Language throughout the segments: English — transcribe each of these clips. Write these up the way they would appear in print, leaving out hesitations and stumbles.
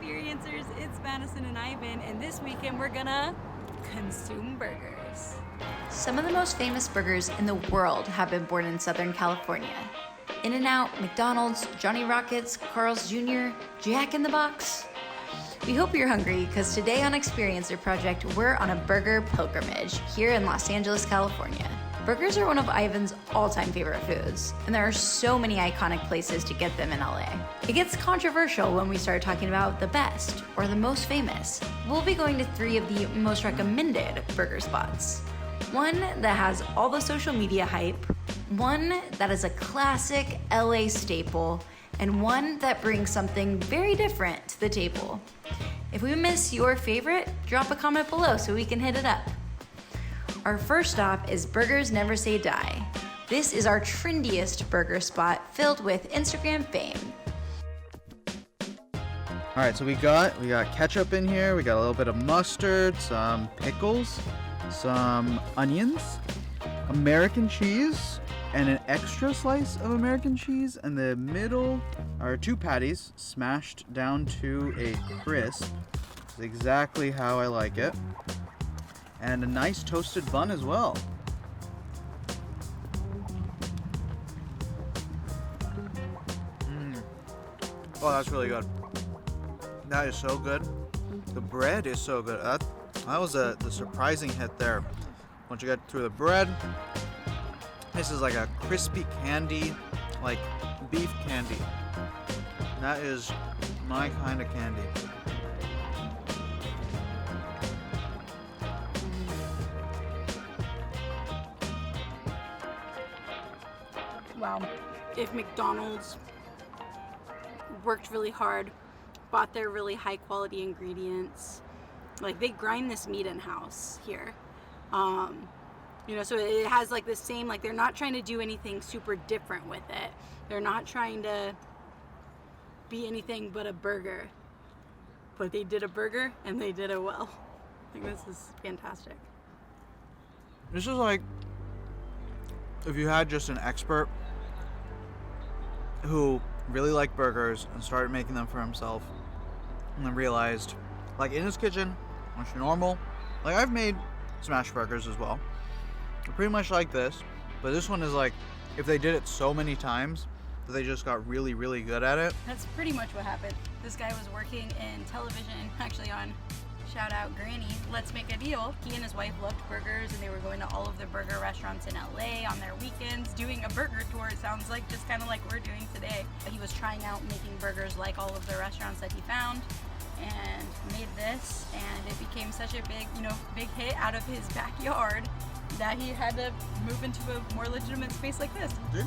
experiencers, it's Madison and Ivan, and this weekend we're gonna consume burgers. Some of the most famous burgers in the world have been born in Southern California. In-N-Out, McDonald's, Johnny Rockets, Carl's Jr., Jack in the Box. We hope you're hungry because today on Experiencer Project, we're on a burger pilgrimage here in Los Angeles, California. Burgers are one of Ivan's all-time favorite foods, and there are so many iconic places to get them in LA. It gets controversial when we start talking about the best or the most famous. We'll be going to 3 of the most recommended burger spots. One that has all the social media hype, one that is a classic LA staple, and one that brings something very different to the table. If we miss your favorite, drop a comment below so we can hit it up. Our first stop is Burgers Never Say Die. This is our trendiest burger spot filled with Instagram fame. All right, so we got ketchup in here. We got a little bit of mustard, some pickles, some onions, American cheese, and an extra slice of American cheese. In the middle are 2 patties smashed down to a crisp. It's exactly how I like it. And a nice toasted bun as well. Oh, that's really good. That is so good. The bread is so good. That was the surprising hit there. Once you get through the bread, this is like a crispy candy, like beef candy. That is my kind of candy. Wow. If McDonald's worked really hard, bought their really high quality ingredients, like they grind this meat in-house here. So it has like the same, like they're not trying to do anything super different with it. They're not trying to be anything but a burger. But they did a burger and they did it well. I think this is fantastic. This is like if you had just an expert who really liked burgers and started making them for himself and then realized, like in his kitchen, much normal, like I've made smash burgers as well. They're pretty much like this, but this one is like if they did it so many times that they just got really, really good at it. That's pretty much what happened. This guy was working in television, actually on shout out Granny, Let's Make a Deal. He and his wife loved burgers and they were going to all of the burger restaurants in LA on their weekends, doing a burger tour, it sounds like, just kind of like we're doing today. He was trying out making burgers like all of the restaurants that he found and made this, and it became such a big hit out of his backyard that he had to move into a more legitimate space like this. Dude,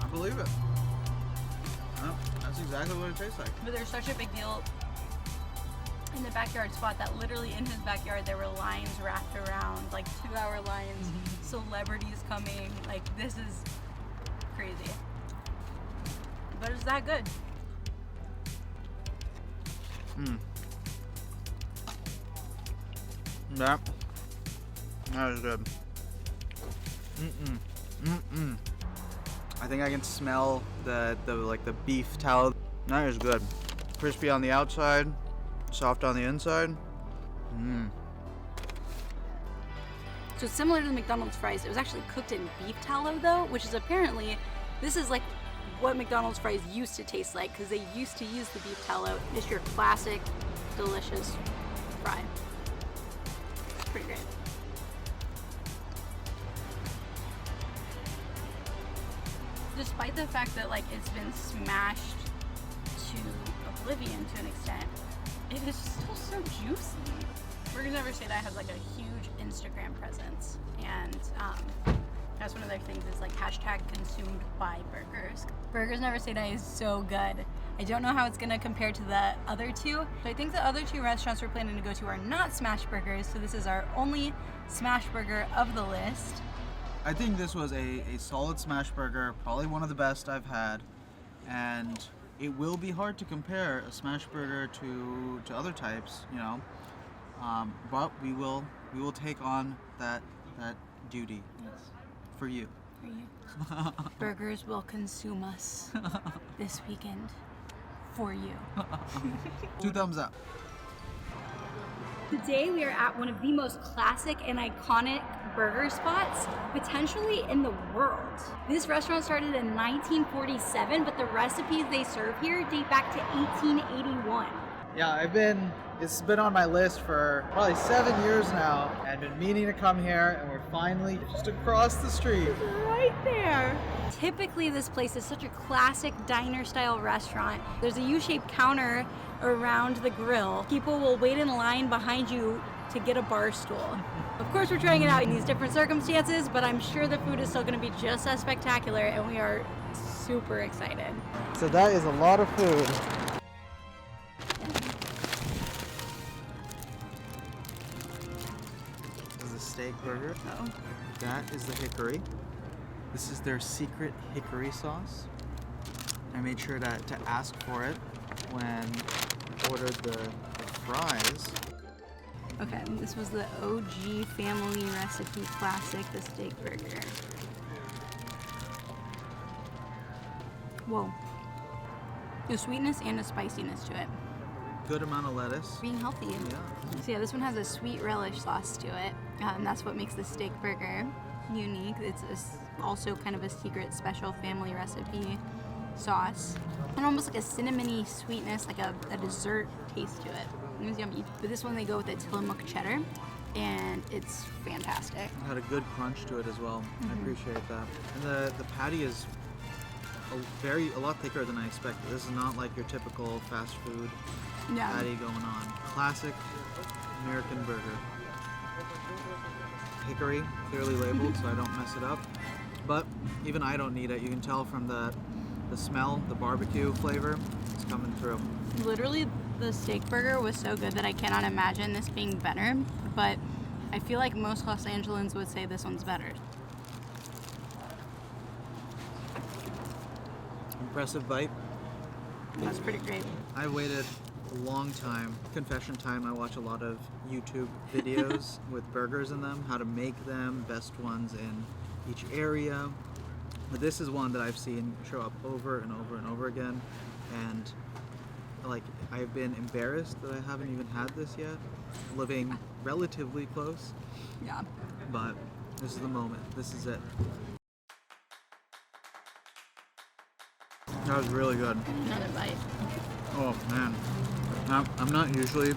I believe it. That's exactly what it tastes like. But there's such a big deal in the backyard spot that literally in his backyard there were lines wrapped around, like 2-hour lines, celebrities coming, like this is crazy. But it's that good. That is good. I think I can smell the beef tallow. That is good. Crispy on the outside, soft on the inside. So it's similar to the McDonald's fries. It was actually cooked in beef tallow though, which is apparently, this is like what McDonald's fries used to taste like because they used to use the beef tallow. It's your classic, delicious fry. It's pretty great. Despite the fact that like it's been smashed to oblivion to an extent, it is still so juicy. Burgers Never Say Die has like a huge Instagram presence, and that's one of their things is like #consumed by burgers. Burgers Never Say Die is so good. I don't know how it's gonna compare to the other 2, but I think the other 2 restaurants we're planning to go to are not smash burgers, so this is our only smash burger of the list. I think this was a solid smash burger, probably one of the best I've had, and it will be hard to compare a smash burger to other types, but we will take on that duty. Yes. For you. For you. Burgers will consume us this weekend. for you. 2 thumbs up. Today we are at one of the most classic and iconic burger spots potentially in the world. This restaurant started in 1947, but the recipes they serve here date back to 1881. Yeah, it's been on my list for probably 7 years now, and been meaning to come here, and we're finally just across the street. Right there. Typically this place is such a classic diner style restaurant. There's a U-shaped counter around the grill. People will wait in line behind you to get a bar stool. Of course we're trying it out in these different circumstances, but I'm sure the food is still gonna be just as spectacular, and we are super excited. So that is a lot of food. This is a steak burger. Oh. That is the hickory. This is their secret hickory sauce. I made sure to ask for it when I ordered the fries. Okay, this was the OG family recipe classic, the steak burger. Whoa. A sweetness and a spiciness to it. Good amount of lettuce. Being healthy. Yeah. So yeah, this one has a sweet relish sauce to it, and that's what makes the steak burger unique. It's also kind of a secret special family recipe sauce. And almost like a cinnamony sweetness, like a dessert taste to it. It was yummy. But this one they go with the Tillamook cheddar, and it's fantastic. It had a good crunch to it as well. I appreciate that. And the patty is a lot thicker than I expected. This is not like your typical fast food patty going on. Classic American burger. Hickory, clearly labeled so I don't mess it up. But even I don't need it. You can tell from the smell, the barbecue flavor, it's coming through. Literally, the steak burger was so good that I cannot imagine this being better, but I feel like most Los Angeles would say this one's better. Impressive bite. That's pretty great. I waited a long time. Confession time, I watch a lot of YouTube videos with burgers in them, how to make them, best ones in each area. But this is one that I've seen show up over and over and over again, and like I've been embarrassed that I haven't even had this yet, living relatively close. Yeah. But this is the moment. This is it. That was really good. Another bite. Oh man, I'm not usually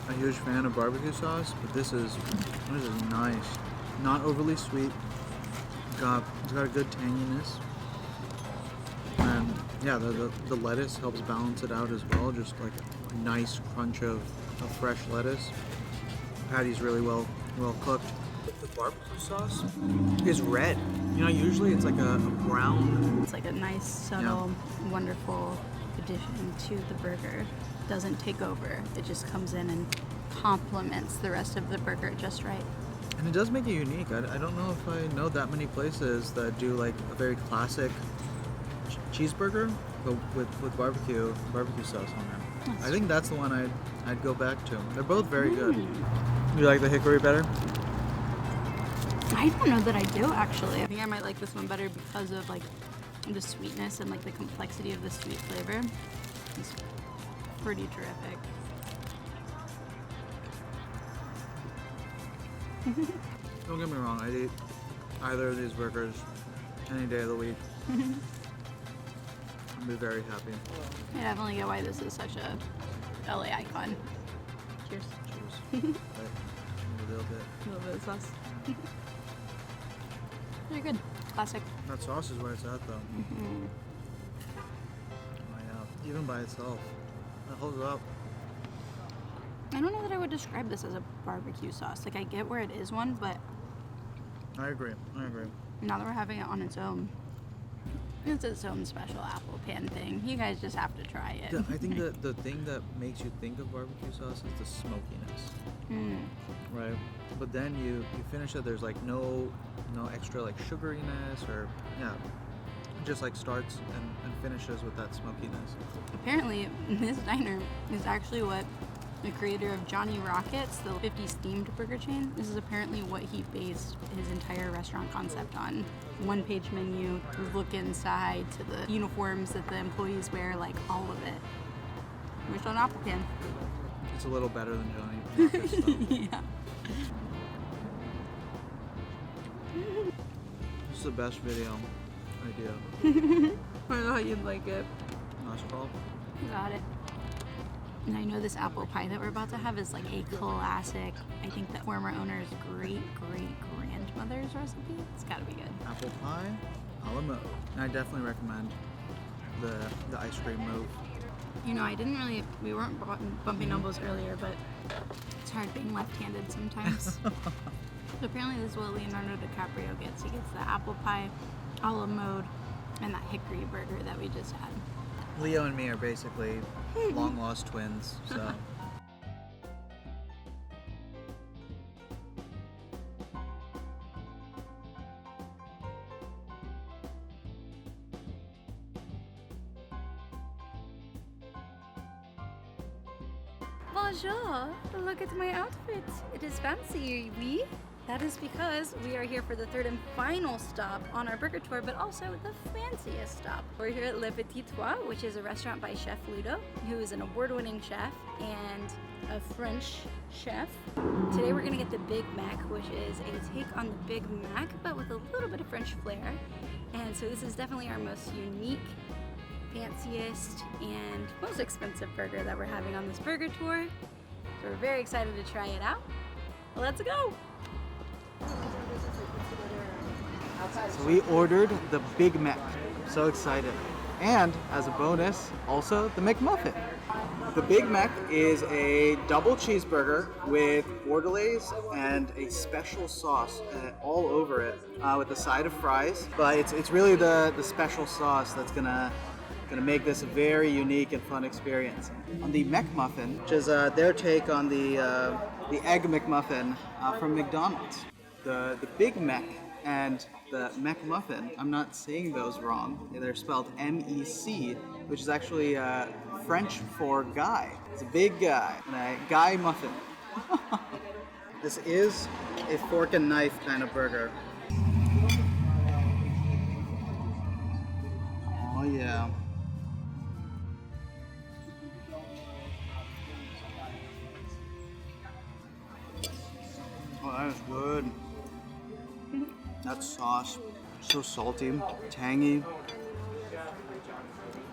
a huge fan of barbecue sauce, but this is nice. Not overly sweet. It's got a good tanginess, and yeah, the lettuce helps balance it out as well. Just like a nice crunch of fresh lettuce. Patty's really well cooked. The barbecue sauce is red. You know, usually it's like a brown. It's like a nice, subtle, wonderful addition to the burger. Doesn't take over. It just comes in and complements the rest of the burger just right. And it does make it unique. I don't know if I know that many places that do like a very classic cheeseburger, but with barbecue sauce on there. I think that's the one I'd go back to. They're both very good. You like the hickory better? I don't know that I do, actually. I think I might like this one better because of like the sweetness and like the complexity of the sweet flavor. It's pretty terrific. Don't get me wrong, I'd eat either of these burgers any day of the week. I'd be very happy. I definitely get why this is such a LA icon. Cheers. Cheers. A little bit. A little bit of sauce. Very good. Classic. That sauce is where it's at though. Oh yeah. Even by itself, it holds up. I don't know that I would describe this as a barbecue sauce. Like, I get where it is one, but I agree. now that we're having it on its own, it's its own special apple pan thing. You guys just have to try it. Yeah, I think that the thing that makes you think of barbecue sauce is the smokiness. Right? But then you finish it, there's like no extra like sugariness or it just like starts and finishes with that smokiness. Apparently, this diner is actually what the creator of Johnny Rockets, the 50s themed burger chain, this is apparently what he based his entire restaurant concept on. One-page menu, look inside to the uniforms that the employees wear, like all of it. We're still an apple can. It's a little better than Johnny Rockets, though. Yeah. This is the best video idea. I thought you'd like it. Nice call. Got it. And I know this apple pie that we're about to have is like a classic. I think the former owner's great-great-grandmother's recipe. It's gotta be good. Apple pie a la mode. And I definitely recommend the ice cream move. You know, we weren't bumping elbows earlier, but it's hard being left-handed sometimes. So apparently this is what Leonardo DiCaprio gets. He gets the apple pie a la mode and that hickory burger that we just had. Leo and me are basically long-lost twins, so... Bonjour! Look at my outfit. It is fancy, oui? That is because we are here for the third and final stop on our burger tour, but also the fanciest stop. We're here at Le Petit Trois, which is a restaurant by Chef Ludo, who is an award-winning chef and a French chef. Today we're gonna get the Big Mec, which is a take on the Big Mac, but with a little bit of French flair. And so this is definitely our most unique, fanciest, and most expensive burger that we're having on this burger tour. So we're very excited to try it out. Let's go! So we ordered the Big Mec. So excited. And as a bonus, also the McMuffin. The Big Mec is a double cheeseburger with bordelaise and a special sauce all over it with a side of fries. But it's really the special sauce that's gonna make this a very unique and fun experience. On the McMuffin, which is their take on the Egg Mec Muffin from McDonald's. The Big Mec and the McMuffin, I'm not saying those wrong. They're spelled M-E-C, which is actually French for guy. It's a big guy, and a guy muffin. This is a fork and knife kind of burger. Oh yeah. Oh, that is good. That sauce, so salty, tangy.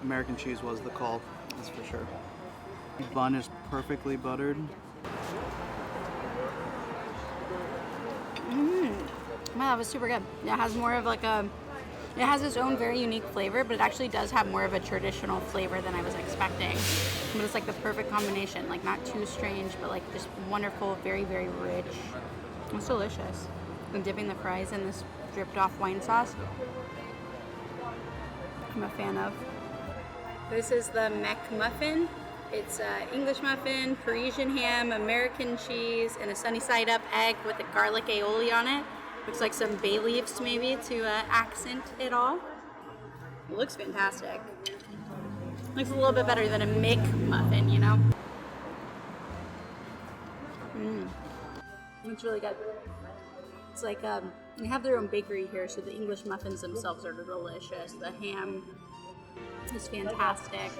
American cheese was the call, that's for sure. The bun is perfectly buttered. Wow, that was super good. It has more of like it has its own very unique flavor, but it actually does have more of a traditional flavor than I was expecting. But it's like the perfect combination, like not too strange, but like just wonderful, very, very rich. It's delicious. And dipping the fries in this dripped off wine sauce, I'm a fan of. This is the Mec Muffin. It's English muffin, Parisian ham, American cheese, and a sunny side up egg with a garlic aioli on it. Looks like some bay leaves maybe to accent it all. It looks fantastic. Looks a little bit better than a Mec Muffin, you know? It's really good. It's like, they have their own bakery here, so the English muffins themselves are delicious. The ham is fantastic.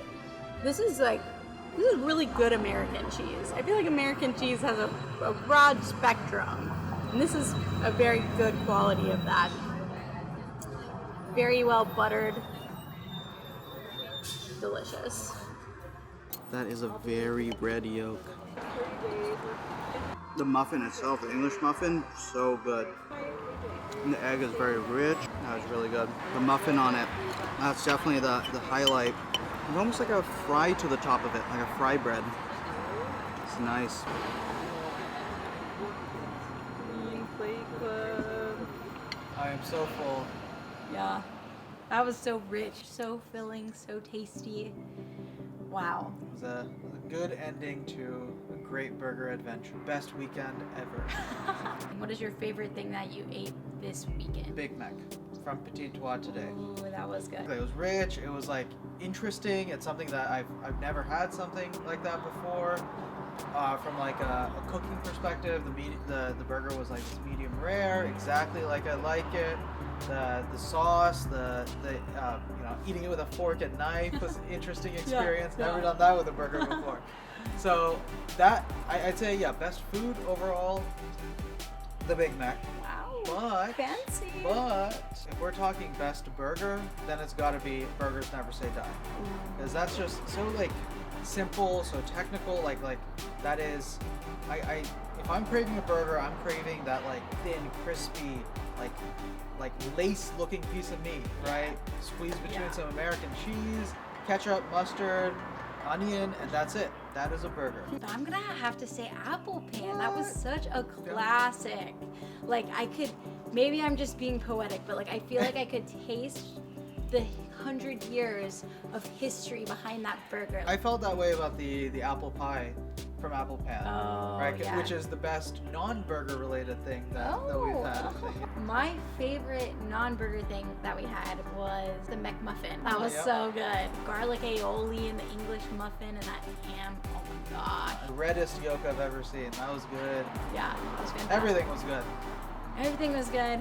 This is really good American cheese. I feel like American cheese has a broad spectrum, and this is a very good quality of that. Very well buttered. Delicious. That is a very red yolk. The muffin itself, the English muffin, so good. And the egg is very rich. That was really good. The muffin on it, that's definitely the highlight. It's almost like a fry to the top of it, like a fry bread. It's nice. I am so full. Yeah, that was so rich, so filling, so tasty. Wow. It was a good ending to a great burger adventure. Best weekend ever. What is your favorite thing that you ate this weekend? Big Mac. from Petit Trois today. Ooh, that was good. It was rich. It was like interesting. It's something that I've never had something like that before. From like a cooking perspective, the burger was like this medium rare, exactly like I like it. The sauce, the eating it with a fork and knife was an interesting experience. Yeah. Never done that with a burger before. So that I'd say best food overall, the Big Mac. Wow. But Fancy. But if we're talking best burger, then it's got to be Burgers Never Say Die, because that's just so like simple, so technical. Like that is, I if I'm craving a burger, I'm craving that like thin, crispy, like lace-looking piece of meat, right? Squeezed between some American cheese, ketchup, mustard, onion, and that's it. That is a burger. I'm gonna have to say apple pan. That was such a classic. Like maybe I'm just being poetic, but like I feel like I could taste the 100 years of history behind that burger. I felt that way about the apple pie from Apple Pan, right? Yeah. Which is the best non-burger related thing that we've had. I think. My favorite non-burger thing that we had was the Mec Muffin. That was so good. Garlic aioli and the English muffin and that ham. Oh my gosh. The reddest yolk I've ever seen. That was good. Yeah, that was fantastic. Everything was good. Everything was good.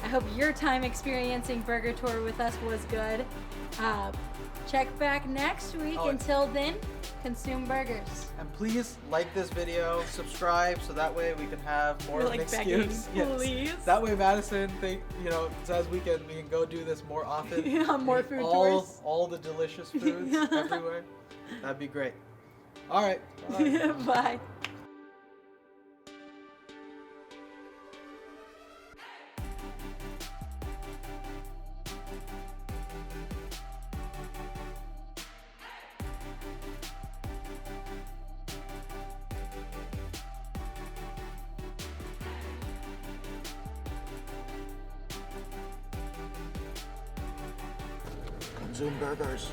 I hope your time experiencing Burger Tour with us was good. Check back next week. Until then, consume burgers. And please like this video, subscribe, so that way we can have more of an excuse. Please. That way Madison says we can go do this more often. Yeah, more food tours. All the delicious foods everywhere. That'd be great. All right. Bye. Bye. Consume burgers.